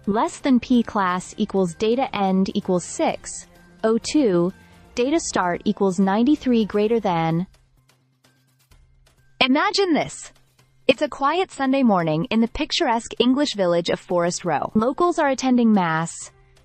Less than P class equals data end equals 6. 02. Data start equals 93 greater than. Imagine this. It's a quiet Sunday morning in the picturesque English village of Forest Row. Locals are attending mass,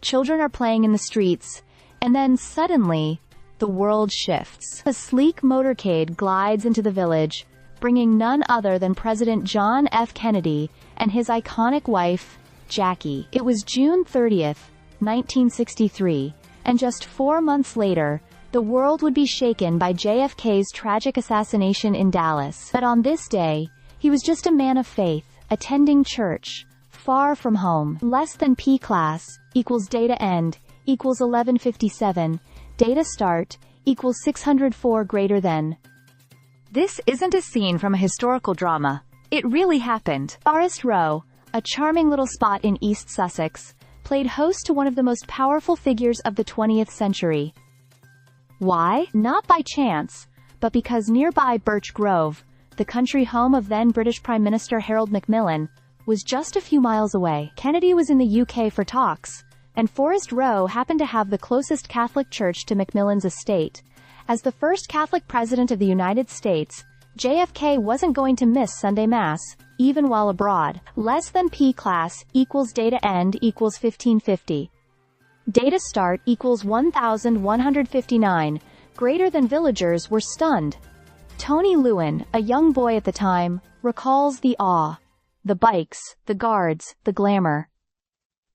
children are playing in the streets, and then suddenly, the world shifts. A sleek motorcade glides into the village, bringing none other than President John F. Kennedy and his iconic wife, Jackie. It was June 30th, 1963, and just 4 months later, the world would be shaken by JFK's tragic assassination in Dallas. But on this day, he was just a man of faith, attending church, far from home. Less than P class equals data end equals 1157, data start equals 604 greater than. This isn't a scene from a historical drama. It really happened. Forest Row, a charming little spot in East Sussex, played host to one of the most powerful figures of the 20th century. Why? Not by chance, but because nearby Birch Grove, the country home of then British Prime Minister Harold Macmillan, was just a few miles away. Kennedy was in the UK for talks, and Forest Row happened to have the closest Catholic church to Macmillan's estate. As the first Catholic president of the United States, JFK wasn't going to miss Sunday Mass, even while abroad. Less than P class equals data end equals 1550. Data start equals 1159, greater than. Villagers were stunned. Tony Lewin, a young boy at the time, recalls the awe. The bikes, the guards, the glamour.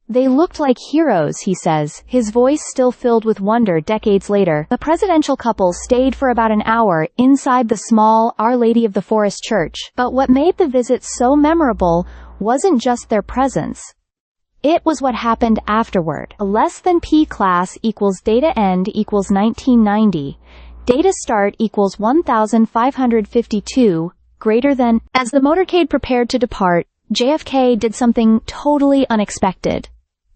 They looked like heroes, he says, his voice still filled with wonder decades later. The presidential couple stayed for about an hour inside the small Our Lady of the Forest church, but what made the visit so memorable wasn't just their presence. It was what happened afterward. Less than P class equals data end equals 1990. Data start equals 1552, greater than. As the motorcade prepared to depart, JFK did something totally unexpected.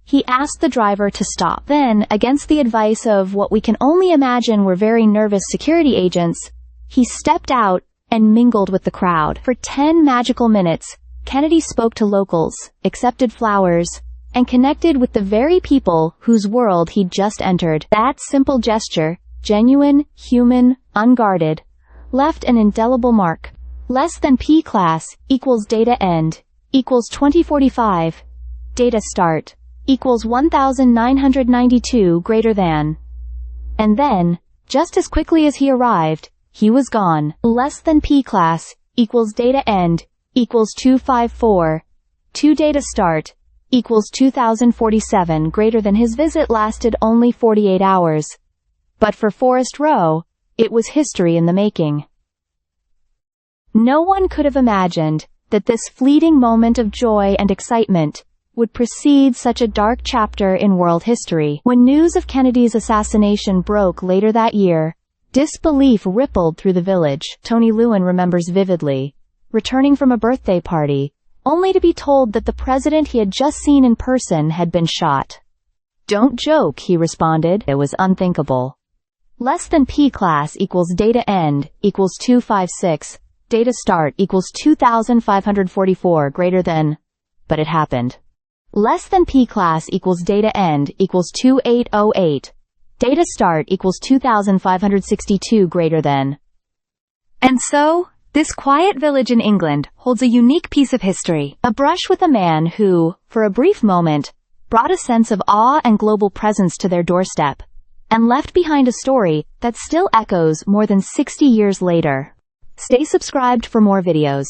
He asked the driver to stop. Then, against the advice of what we can only imagine were very nervous security agents, he stepped out and mingled with the crowd. For 10 magical minutes, Kennedy spoke to locals, accepted flowers, and connected with the very people whose world he'd just entered. That simple gesture, genuine, human, unguarded, left an indelible mark. Less than P class equals data end equals 2045. Data start equals 1992 greater than. And then, just as quickly as he arrived, he was gone. Less than P class equals data end equals 254. 2 data start equals 2047 greater than. His visit lasted only 48 hours. But for Forest Row, it was history in the making. No one could have imagined that this fleeting moment of joy and excitement would precede such a dark chapter in world history. When news of Kennedy's assassination broke later that year, disbelief rippled through the village. Tony Lewin remembers vividly, returning from a birthday party, only to be told that the president he had just seen in person had been shot. "Don't joke," he responded. It was unthinkable. Less than P class equals data end equals 256. Data start equals 2544 greater than. But it happened. Less than P class equals data end equals 2808. Data start equals 2562 greater than. And so, this quiet village in England holds a unique piece of history, a brush with a man who, for a brief moment, brought a sense of awe and global presence to their doorstep, and left behind a story that still echoes more than 60 years later. Stay subscribed for more videos.